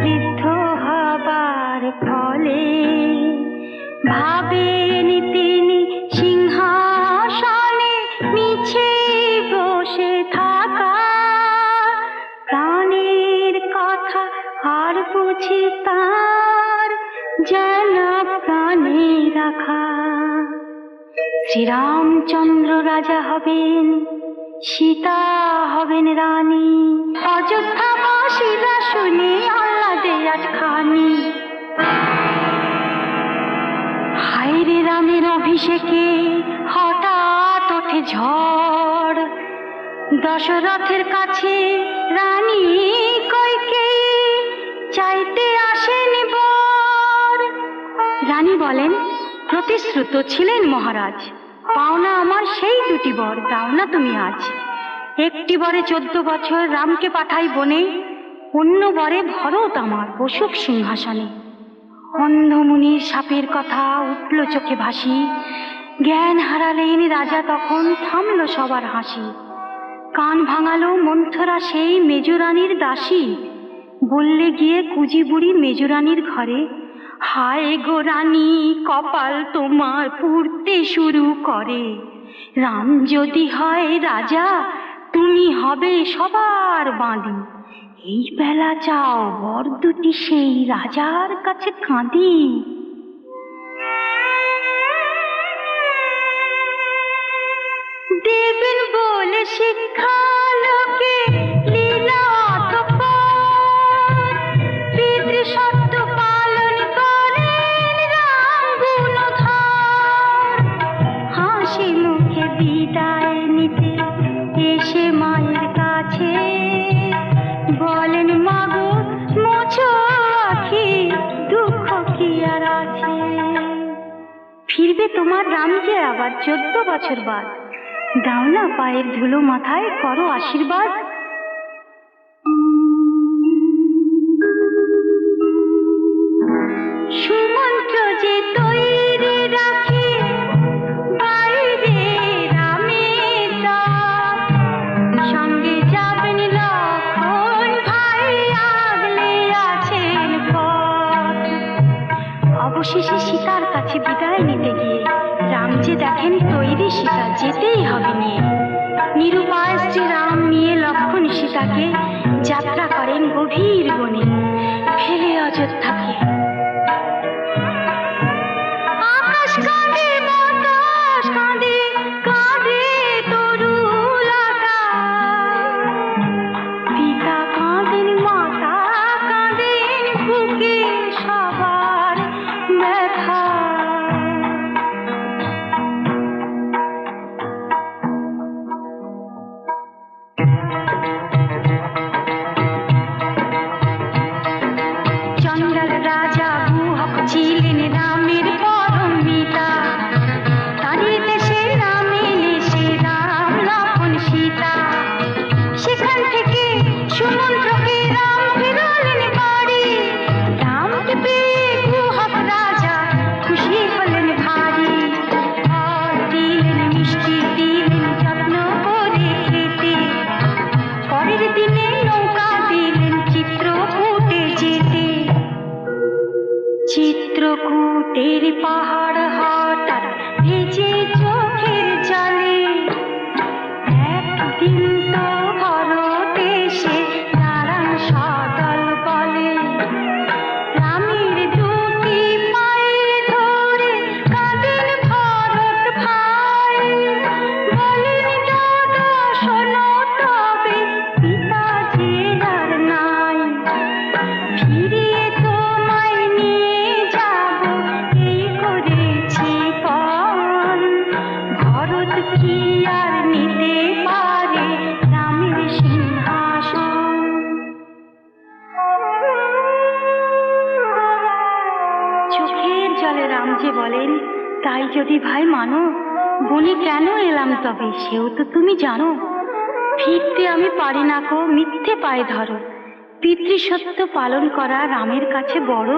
বৃদ্ধ হবার ফলে ভাবেন তিনি সিংহাসনে মিছে বসে থাকা, প্রাণের কথা আর বুঝি তার যেন প্রাণে রাখা। শ্রীরামচন্দ্র রাজা হবেন, সীতা হবেন রানী, অযোধ্যাবাসীরা শুনে আহ্লাদে আটখানি। হায়রে রামের অভিষেকে হঠাৎ ওঠে ঝড়, দশরথের কাছে রানী কইকেয়ী চাইতে আসেন বর। রানী বলেন, প্রতিশ্রুত ছিলেন মহারাজ, পাওনা আমার সেই দুটি বর, দাও না তুমি আজ। একটি বরে 14 বছর রামকে পাঠাই বনে, অন্য বরে ভরত আমার বসুক সিংহাসনে। অন্ধমুনির সাপের কথা উঠল চোখে ভাসি, জ্ঞান হারালেন রাজা তখন, থামল সবার হাসি। কান ভাঙালো মন্থরা সেই মেজরানীর দাসী, বললে গিয়ে কুজি বুড়ি মেজরানীর ঘরে, হায় গো রানী কপাল তোমার পুড়তে শুরু করে, রাম যদি হয় রাজা তুমি হবে সবার বাঁধি। এই বেলা চাও বর দুটি সেই রাজার কাছে কাঁদি। দেবেন বলে শিক্ষা লোকে লীলা অতঃপর, পিতৃশব্দ পালন করেন রাম গুণধর। হাসি মুখে বিদায় নিতে এসে মায়ের কাছে বলেন, মাগো মোছো আখি দুঃখ কি আর আছে। ফিরবে তোমার রাম যে আবার 14 বছর বাদ, দাও না পায়ের ধুলো মাথায় করো আশীর্বাদ। সুমন্ত্র যে তৈরি রাখে বাইরে রামের ডাক, সঙ্গে যাবেন লক্ষণ ভাই আগলে আছেন পথ। অবশেষে সীতার কাছে বিদায় নিতে গিয়ে রাম যে দেখেন তৈরি সীতা, যেতেই হবে নিয়ে। নিরুপায় শ্রীরাম নিয়ে লক্ষণ সীতাকে যাত্রা করেন গভীর বনে, ফেলে অযোধ্যাকে। আকাশ কাঁদে বাতাস কাঁদে, কাঁদে তরুলতা, পিতা কাঁদেন মাতা কাঁদেন, বুকে সবার ব্যথা। চণ্ডাল রাজা গুহক ছিলেন রামের পরম পিতা, তারই দেশে রাম এলে সে রাম লক্ষণ সীতা। সেখান থেকে সুমন্ত্রকে রাম ফেরালেন বাড়ি, রামকে পেয়ে গুহক রাজা খুশি হলেন ভারী। ফল দিলেন মিষ্টি দিলেন যত্ন করে খেতে, পরের দিনে নৌকা দিলেন চিত্রকূটে যেতে। চিত্রকূটের পাহাড় হঠাৎ ভেজে চোখের জলে, একদিন তো ভরত এসে দাঁড়ান সদল বলে। রামের দুটি পায়ে ধরে কাঁদেন ভরত ভাই, বলেন দাদা শোনো তবে পিতা যে আর নাই। ফিরিয়ে তোমায় নিয়ে যাব এই করেছি পণ, ভরত কি আর নিতে পারে রামের সিংহাসন। চোখের জলে রাম যে বলেন, তাই যদি ভাই মানো, বলি কেন এলাম তবে সেও তো তুমি জানো। ফিরতে আমি পারি না কো মিথ্যে পায়ে ধরো, পিতৃসত্য পালন করা রামের কাছে বড়।